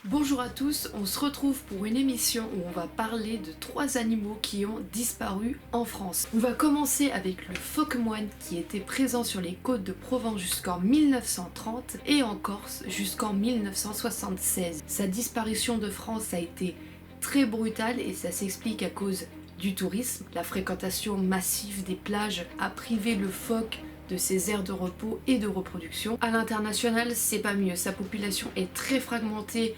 Bonjour à tous, on se retrouve pour une émission où on va parler de 3 animaux qui ont disparu en France. On va commencer avec le phoque moine qui était présent sur les côtes de Provence jusqu'en 1930 et en Corse jusqu'en 1976. Sa disparition de France a été très brutale et ça s'explique à cause du tourisme. La fréquentation massive des plages a privé le phoque de ses aires de repos et de reproduction. À l'international, c'est pas mieux. Sa population est très fragmentée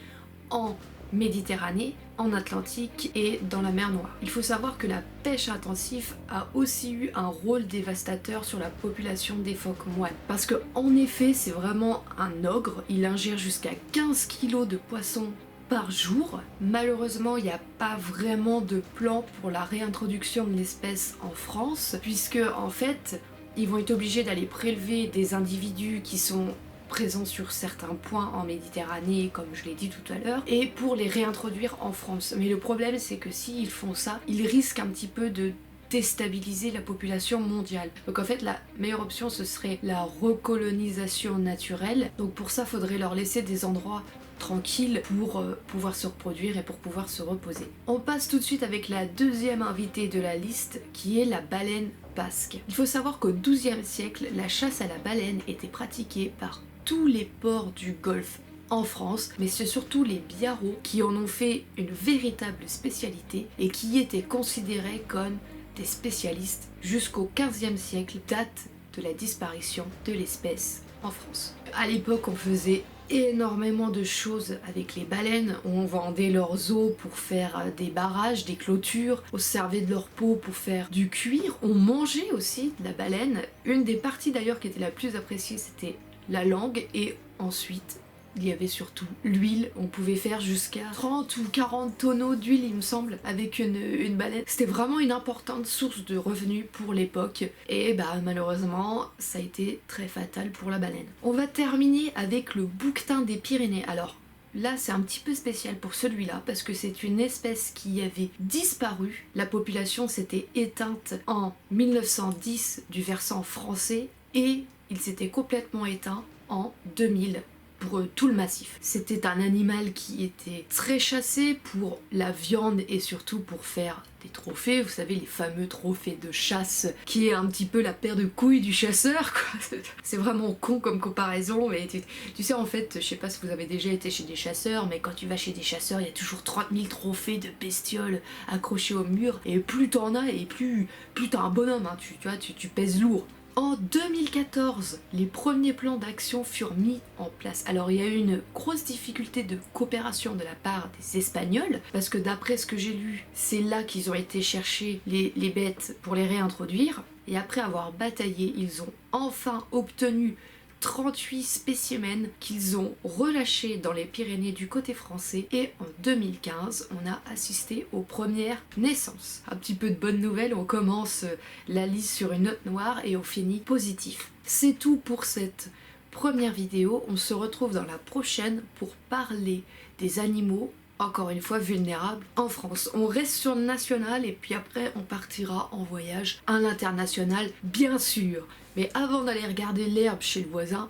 en Méditerranée, en Atlantique et dans la mer Noire. Il faut savoir que la pêche intensive a aussi eu un rôle dévastateur sur la population des phoques moines. Parce que en effet, c'est vraiment un ogre. Il ingère jusqu'à 15 kg de poissons par jour. Malheureusement, il n'y a pas vraiment de plan pour la réintroduction de l'espèce en France, puisque en fait, ils vont être obligés d'aller prélever des individus qui sont présents sur certains points en Méditerranée, comme je l'ai dit tout à l'heure, et pour les réintroduire en France. Mais le problème, c'est que s'ils font ça, ils risquent un petit peu de déstabiliser la population mondiale. Donc en fait, la meilleure option, ce serait la recolonisation naturelle. Donc pour ça, il faudrait leur laisser des endroits tranquilles pour pouvoir se reproduire et pour pouvoir se reposer. On passe tout de suite avec la deuxième invitée de la liste, qui est la baleine basque. Il faut savoir qu'au XIIe siècle, la chasse à la baleine était pratiquée par tous les ports du Golfe en France, mais c'est surtout les biarros qui en ont fait une véritable spécialité et qui étaient considérés comme des spécialistes jusqu'au XVe siècle, date de la disparition de l'espèce en France. À l'époque, on faisait énormément de choses avec les baleines. On vendait leurs os pour faire des barrages, des clôtures, on se servait de leur peau pour faire du cuir, on mangeait aussi de la baleine. Une des parties d'ailleurs qui était la plus appréciée, c'était la langue, et ensuite il y avait surtout l'huile. On pouvait faire jusqu'à 30 ou 40 tonneaux d'huile, il me semble, avec une baleine. C'était vraiment une importante source de revenus pour l'époque, et malheureusement ça a été très fatal pour la baleine. On va terminer avec le bouquetin des Pyrénées. Alors là, c'est un petit peu spécial pour celui-là parce que c'est une espèce qui avait disparu. La population s'était éteinte en 1910 du versant français et il s'était complètement éteint en 2000 pour tout le massif. C'était un animal qui était très chassé pour la viande et surtout pour faire des trophées, vous savez, les fameux trophées de chasse, qui est un petit peu la paire de couilles du chasseur, quoi. C'est vraiment con comme comparaison, mais tu sais, en fait, je sais pas si vous avez déjà été chez des chasseurs, mais quand tu vas chez des chasseurs, il y a toujours 30 000 trophées de bestioles accrochés au mur, et plus t'en as, et plus t'as un bonhomme, hein, tu pèses lourd. En 2014, les premiers plans d'action furent mis en place. Alors il y a eu une grosse difficulté de coopération de la part des Espagnols, parce que d'après ce que j'ai lu, c'est là qu'ils ont été chercher les bêtes pour les réintroduire, et après avoir bataillé, ils ont enfin obtenu 38 spécimens qu'ils ont relâchés dans les Pyrénées du côté français, et en 2015 on a assisté aux premières naissances. Un petit peu de bonnes nouvelles, on commence la liste sur une note noire et on finit positif. C'est tout pour cette première vidéo, on se retrouve dans la prochaine pour parler des animaux encore une fois vulnérables en France. On reste sur le national et puis après on partira en voyage à l'international, bien sûr. Mais avant d'aller regarder l'herbe chez le voisin,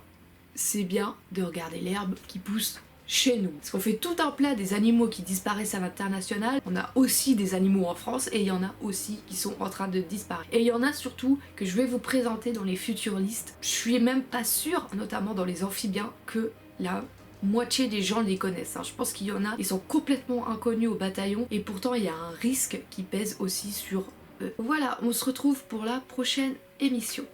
c'est bien de regarder l'herbe qui pousse chez nous. Parce qu'on fait tout un plat des animaux qui disparaissent à l'international, on a aussi des animaux en France et il y en a aussi qui sont en train de disparaître. Et il y en a surtout que je vais vous présenter dans les futures listes. Je suis même pas sûre, notamment dans les amphibiens, que la moitié des gens les connaissent. Je pense qu'il y en a, ils sont complètement inconnus au bataillon et pourtant il y a un risque qui pèse aussi sur eux. Voilà, on se retrouve pour la prochaine émission.